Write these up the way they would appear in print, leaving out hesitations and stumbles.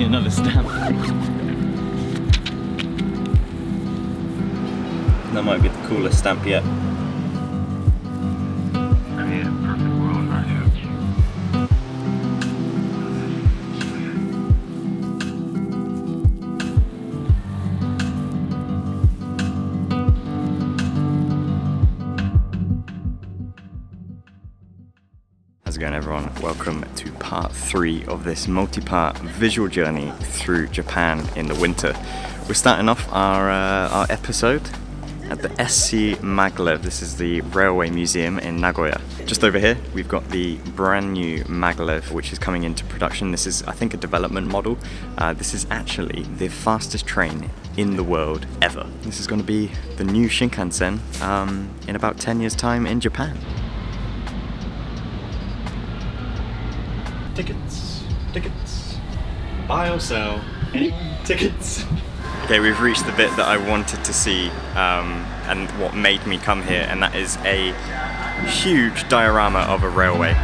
me another stamp. That might be the coolest stamp yet. Create a perfect world right here. How's it going, everyone? Welcome to part 3 of this multi-part visual journey through Japan in the winter. We're starting off our episode at the SCMAGLEV. This is the railway museum in Nagoya. Just over here we've got the brand new maglev, which is coming into production. This is, I think, a development model. This is actually the fastest train in the world ever. This is going to be the new Shinkansen in about 10 years time in Japan. Tickets, buy or sell, anyone, tickets. Okay, we've reached the bit that I wanted to see and what made me come here, and that is a huge diorama of a railway.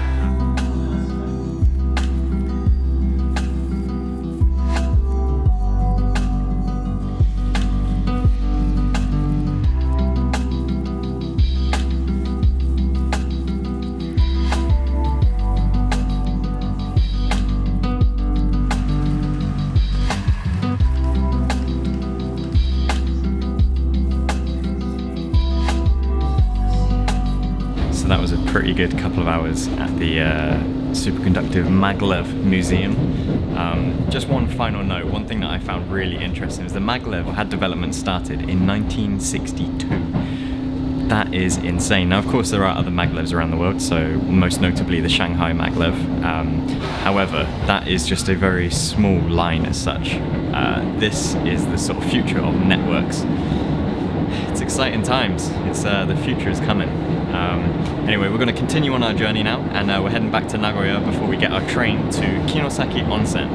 That was a pretty good couple of hours at the Superconductive MagLev Museum. Just one final note, one thing that I found really interesting is the maglev had development started in 1962. That is insane. Now, of course, there are other maglevs around the world, so most notably the Shanghai maglev. However, that is just a very small line as such. This is the sort of future of networks. It's exciting times. It's the future is coming. Anyway, we're going to continue on our journey now, and we're heading back to Nagoya before we get our train to Kinosaki Onsen.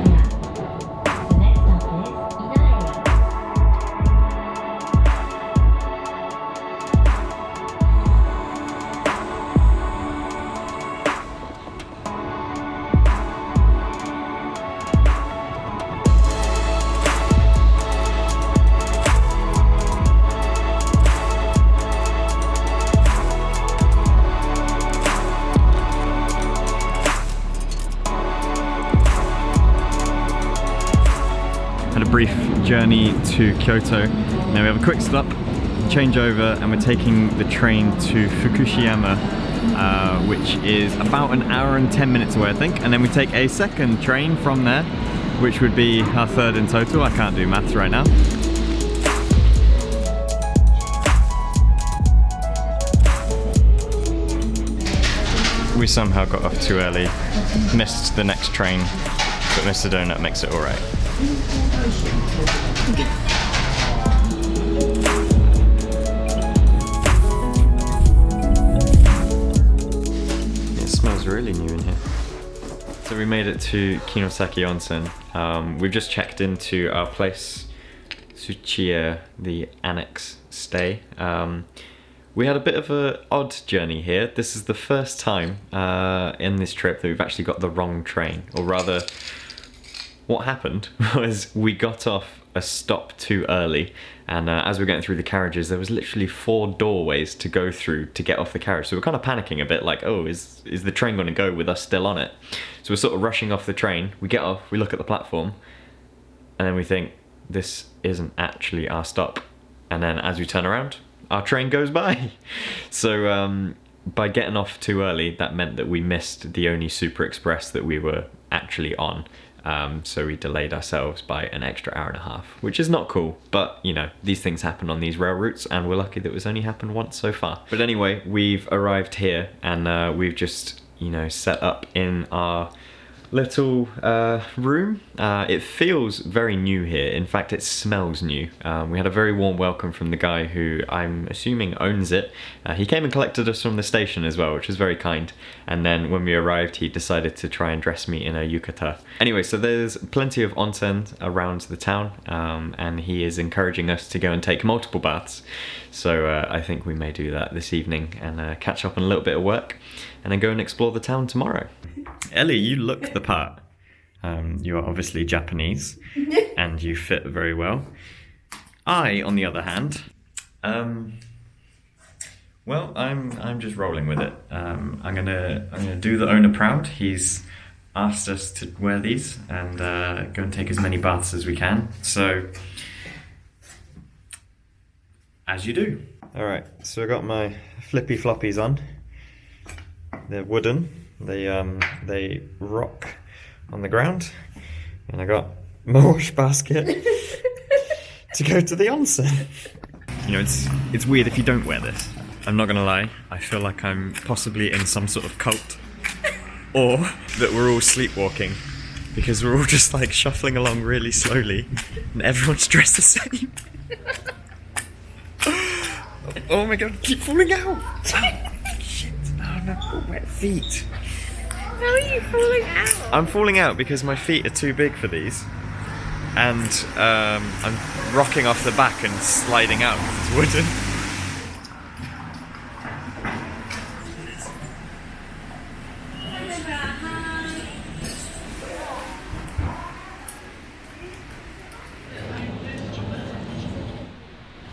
Had a brief journey to Kyoto. Now we have a quick stop, change over, and we're taking the train to Fukushima, which is about an hour and 10 minutes away, I think. And then we take a second train from there, which would be our third in total. I can't do maths right now. We somehow got off too early, missed the next train, but Mr. Donut makes it alright. It smells really new in here. So we made it to Kinosaki Onsen. We've just checked into our place, Tsuchiya, the annex stay. We had a bit of an odd journey here. This is the first time in this trip that we've actually got the wrong train, or rather, what happened was we got off a stop too early, and as we were getting through the carriages, there was literally 4 doorways to go through to get off the carriage. So we're kind of panicking a bit, like, oh, is the train going to go with us still on it? So we're sort of rushing off the train. We get off, we look at the platform, and then we think, this isn't actually our stop. And then as we turn around, our train goes by. So by getting off too early, that meant that we missed the only Super Express that we were actually on. So we delayed ourselves by an extra hour and a half, which is not cool, but you know, these things happen on these rail routes, and we're lucky that it was only happened once so far. But anyway, we've arrived here, and we've just, you know, set up in our little room. It feels very new here. In fact, it smells new. We had a very warm welcome from the guy who I'm assuming owns it. He came and collected us from the station as well, which was very kind. And then when we arrived, he decided to try and dress me in a yukata. Anyway, so there's plenty of onsen around the town, and he is encouraging us to go and take multiple baths. So I think we may do that this evening and catch up on a little bit of work, and then go and explore the town tomorrow. Ellie, you look the part. You are obviously Japanese, and you fit very well. I, on the other hand, well, I'm just rolling with it. I'm gonna do the owner proud. He's asked us to wear these and go and take as many baths as we can. So, as you do. All right. So I got my flippy floppies on. They're wooden. They rock on the ground, and I got my wash basket to go to the onsen. You know, it's weird if you don't wear this. I'm not gonna lie, I feel like I'm possibly in some sort of cult. Or that we're all sleepwalking. Because we're all just like shuffling along really slowly and everyone's dressed the same. Oh my god, I keep falling out! Oh, shit, oh no, I've got wet feet. How are you falling out? I'm falling out because my feet are too big for these. And I'm rocking off the back and sliding out because it's wooden.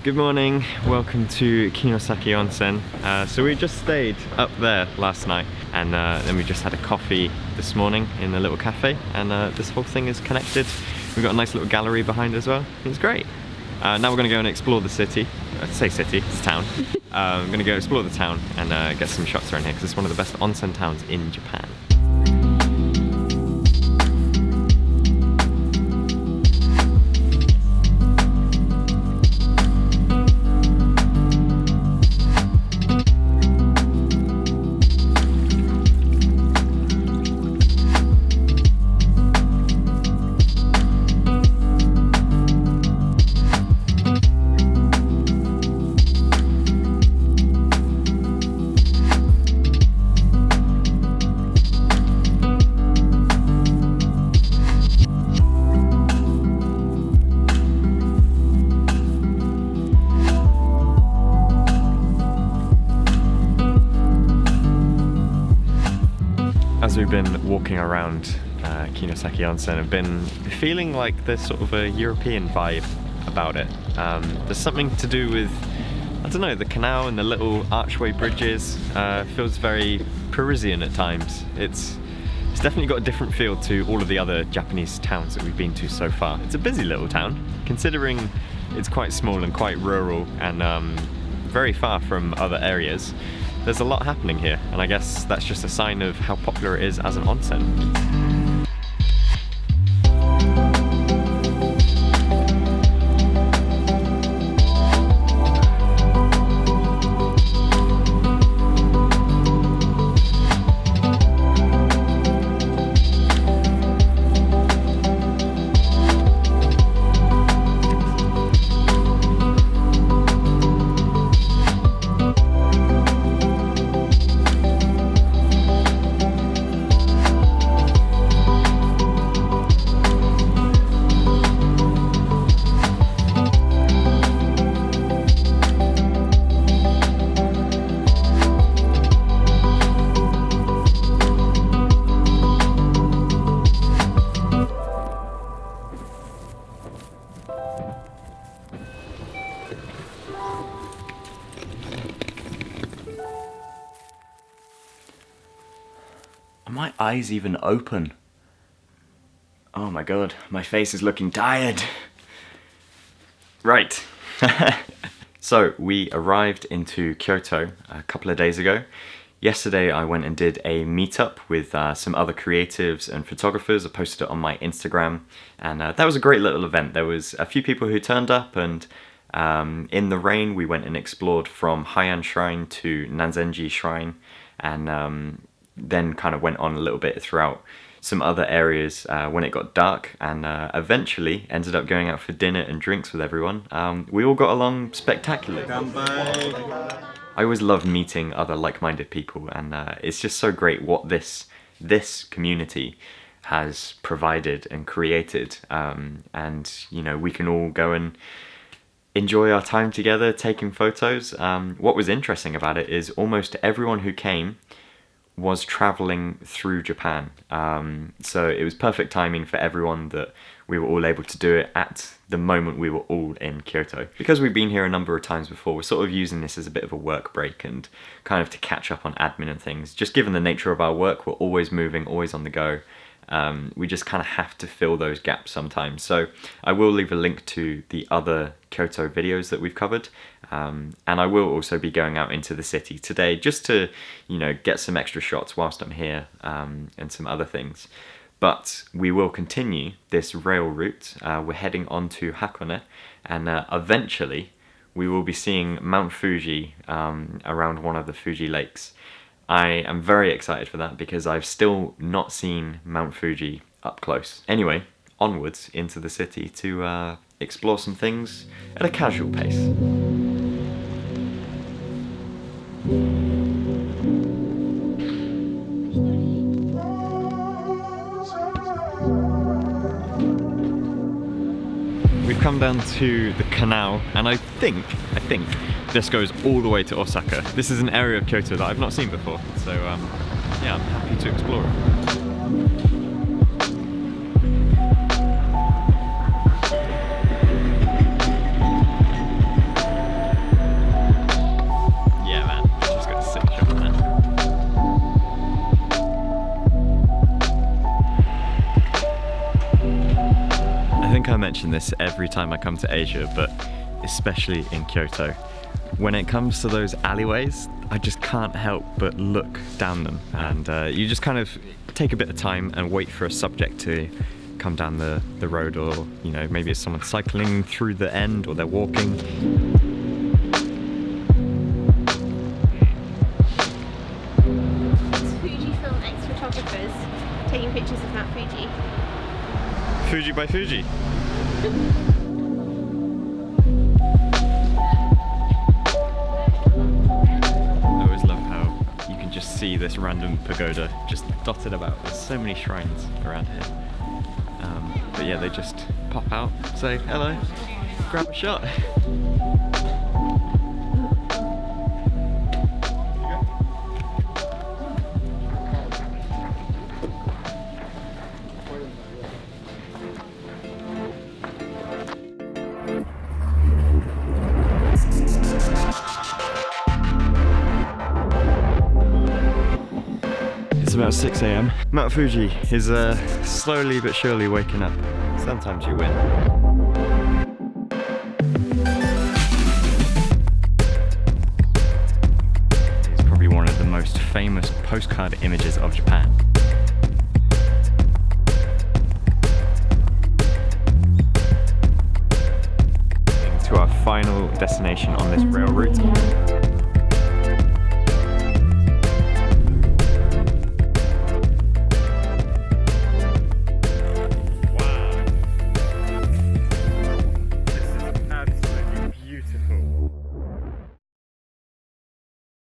Good morning, welcome to Kinosaki Onsen. So we just stayed up there last night and then we just had a coffee this morning in a little cafe, and this whole thing is connected. We've got a nice little gallery behind as well. It's great. Now we're going to go and explore the city. I'd say city, it's town. I'm going to go explore the town and get some shots around here because it's one of the best onsen towns in Japan. As we've been walking around Kinosaki Onsen, I've been feeling like there's sort of a European vibe about it. There's something to do with, I don't know, the canal and the little archway bridges. Feels very Parisian at times. It's definitely got a different feel to all of the other Japanese towns that we've been to so far. It's a busy little town, considering it's quite small and quite rural and very far from other areas. There's a lot happening here, and I guess that's just a sign of how popular it is as an onsen. Are my eyes even open? Oh my god, my face is looking tired. Right. So we arrived into Kyoto a couple of days ago. Yesterday I went and did a meetup with some other creatives and photographers. I posted it on my Instagram, and that was a great little event. There was a few people who turned up, and in the rain we went and explored from Heian Shrine to Nanzenji Shrine, and then kind of went on a little bit throughout some other areas when it got dark, and eventually ended up going out for dinner and drinks with everyone. We all got along spectacularly. I always love meeting other like-minded people, and it's just so great what this community has provided and created, and you know, we can all go and enjoy our time together taking photos. What was interesting about it is almost everyone who came was traveling through Japan. So it was perfect timing for everyone that we were all able to do it at the moment we were all in Kyoto. Because we've been here a number of times before, we're sort of using this as a bit of a work break and kind of to catch up on admin and things. Just given the nature of our work, we're always moving, always on the go. We just kind of have to fill those gaps sometimes. So I will leave a link to the other Kyoto videos that we've covered. And I will also be going out into the city today just to, get some extra shots whilst I'm here, and some other things. But we will continue this rail route. We're heading on to Hakone, and eventually we will be seeing Mount Fuji around one of the Fuji lakes. I am very excited for that because I've still not seen Mount Fuji up close. Anyway, onwards into the city to explore some things at a casual pace. We've come down to the canal, and I think this goes all the way to Osaka. This is an area of Kyoto that I've not seen before, so yeah, I'm happy to explore it. I mention this every time I come to Asia, but especially in Kyoto. When it comes to those alleyways, I just can't help but look down them, and you just kind of take a bit of time and wait for a subject to come down the road, or maybe it's someone cycling through the end, or they're walking. It's Fuji filmmaking photographers taking pictures of Mount Fuji. Fuji by Fuji. I always love how you can just see this random pagoda just dotted about. There's so many shrines around here. But yeah, they just pop out, say hello, grab a shot. It's about 6 AM. Mount Fuji is slowly but surely waking up. Sometimes you win. It's probably one of the most famous postcard images of Japan. To our final destination on this rail route.